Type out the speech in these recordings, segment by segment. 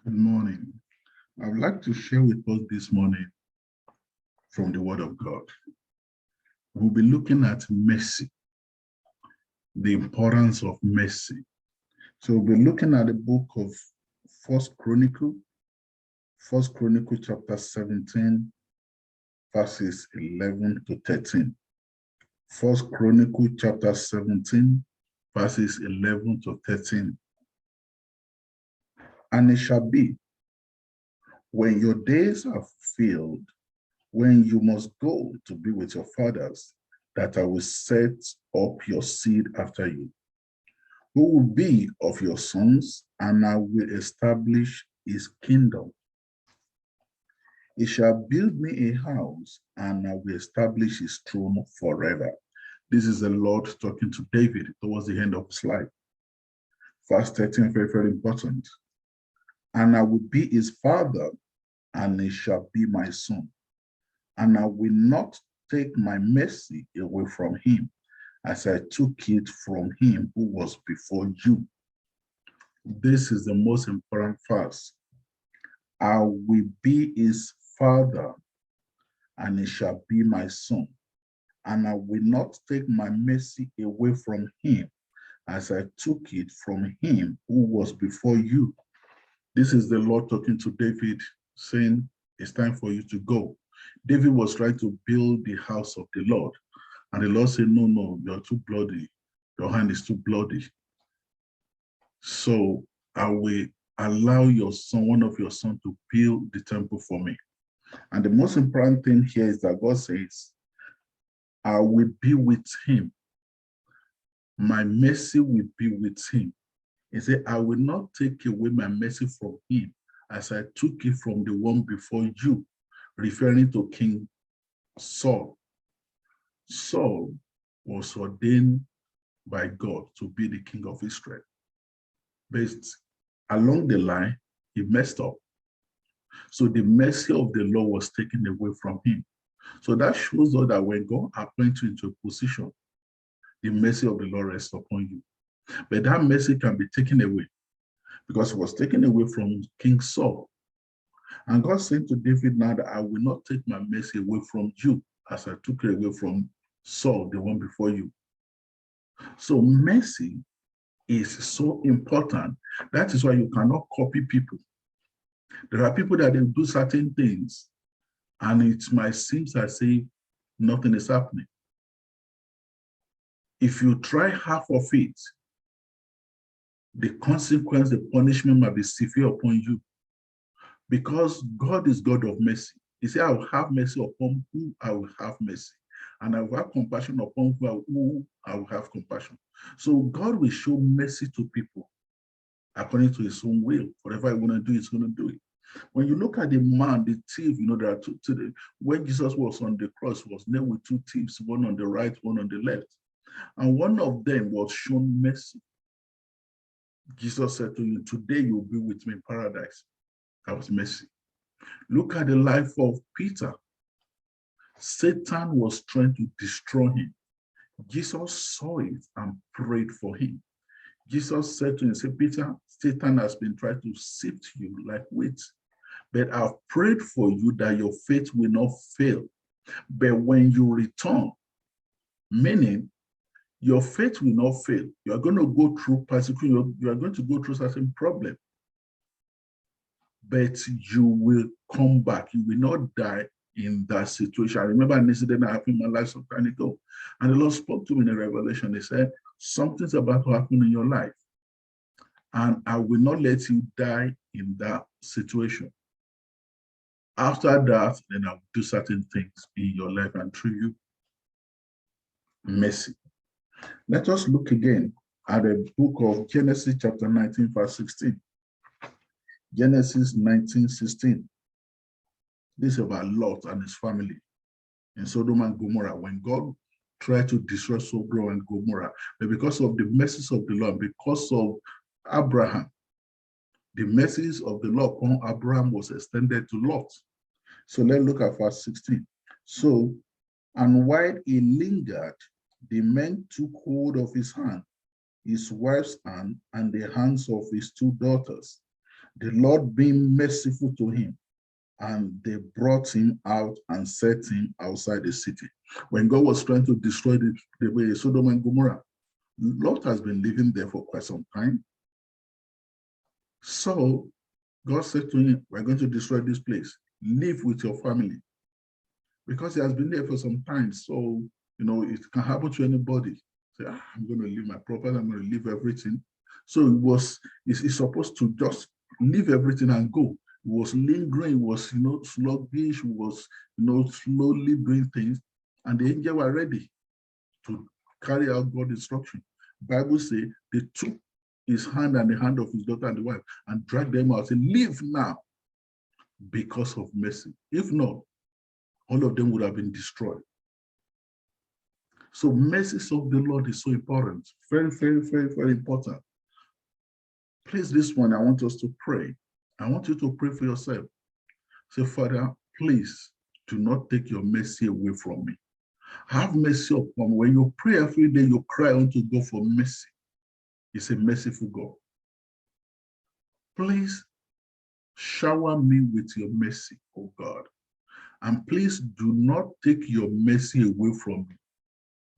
Good morning. I would like to share with us this morning from the Word of God. We'll be looking at mercy, the importance of mercy. So we'll be looking at the book of First Chronicle chapter 17, verses 11 to 13. First Chronicle chapter 17, verses 11 to 13. And it shall be, when your days are filled, when you must go to be with your fathers, that I will set up your seed after you, who will be of your sons, and I will establish his kingdom. He shall build me a house, and I will establish his throne forever. This is the Lord talking to David towards the end of his life. Verse 13, very, very important. And I will be his father, and he shall be my son. And I will not take my mercy away from him, as I took it from him who was before you. This is the most important verse. I will be his father, and he shall be my son. And I will not take my mercy away from him, as I took it from him who was before you. This is the Lord talking to David, saying, it's time for you to go. David was trying to build the house of the Lord. And the Lord said, no, you're too bloody. Your hand is too bloody. So I will allow your son, one of your sons, to build the temple for me. And the most important thing here is that God says, I will be with him. My mercy will be with him. He said, I will not take away my mercy from him, as I took it from the one before you, referring to King Saul. Saul was ordained by God to be the king of Israel. But along the line, he messed up. So the mercy of the Lord was taken away from him. So that shows us that when God appoints you into a position, the mercy of the Lord rests upon you. But that mercy can be taken away, because it was taken away from King Saul. And God said to David, now that I will not take my mercy away from you, as I took it away from Saul, the one before you. So mercy is so important. That is why you cannot copy people. There are people that they do certain things, and it might seem as if nothing is happening. If you try half of it, the consequence, the punishment might be severe upon you. Because God is God of mercy. He said, I will have mercy upon who I will have mercy. And I will have compassion upon who I will have compassion. So God will show mercy to people according to his own will. Whatever he want to do, he's going to do it. When you look at the man, the thief, there are two. When Jesus was on the cross, he was nailed with two thieves, one on the right, one on the left. And one of them was shown mercy. Jesus said to you, today you'll be with me in paradise. That was mercy. Look at the life of Peter. Satan was trying to destroy him. Jesus saw it and prayed for him. Jesus said to him, say, Peter, Satan has been trying to sift you like wheat, but I've prayed for you that your faith will not fail. But when you return, meaning your faith will not fail. You are going to go through persecution. You are going to go through certain problem. But you will come back. You will not die in that situation. I remember an incident that happened in my life some time ago. And the Lord spoke to me in a revelation. He said, something's about to happen in your life. And I will not let you die in that situation. After that, then I will do certain things in your life and through you. Mercy. Let us look again at the book of Genesis chapter 19, verse 16. Genesis 19:16. This is about Lot and his family in Sodom and Gomorrah, when God tried to destroy Sodom and Gomorrah. But because of the mercies of the Lord, because of Abraham, the mercies of the Lord upon Abraham was extended to Lot. So let's look at verse 16. So, and while he lingered, the men took hold of his hand, his wife's hand, and the hands of his two daughters. The Lord being merciful to him, and they brought him out and set him outside the city. When God was trying to destroy the Sodom and Gomorrah, Lot has been living there for quite some time. So God said to him, we're going to destroy this place. Live with your family. Because he has been there for some time. So, it can happen to anybody. Say, I'm going to leave my property, I'm going to leave everything. So he's supposed to just leave everything and go. He was lingering, was, sluggish, was, slowly doing things. And the angel were ready to carry out God's instruction. Bible says they took his hand and the hand of his daughter and the wife and dragged them out and leave now because of mercy. If not, all of them would have been destroyed. So mercies of the Lord is so important. Very, very, very, very important. Please, this one, I want us to pray. I want you to pray for yourself. Say, Father, please do not take your mercy away from me. Have mercy upon me. When you pray every day, you cry unto God for mercy. He's a merciful God. Please shower me with your mercy, oh God. And please do not take your mercy away from me.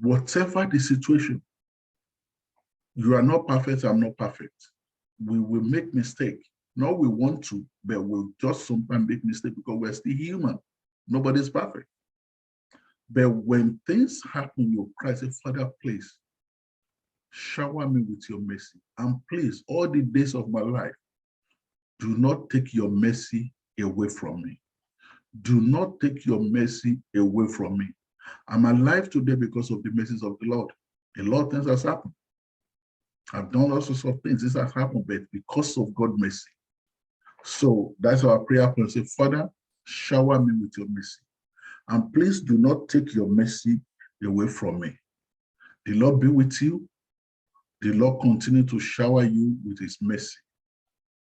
Whatever the situation, you are not perfect, I'm not perfect. We will make mistakes. No, we want to, but we'll just sometimes make mistakes because we're still human. Nobody's perfect. But when things happen, you cry, say, Father, please shower me with your mercy. And please, all the days of my life, do not take your mercy away from me. Do not take your mercy away from me. I'm alive today because of the mercies of the Lord. A lot of things has happened. I've done all sorts of things. This has happened, but because of God's mercy. So that's our prayer point. Say, Father, shower me with your mercy. And please do not take your mercy away from me. The Lord be with you. The Lord continue to shower you with his mercy.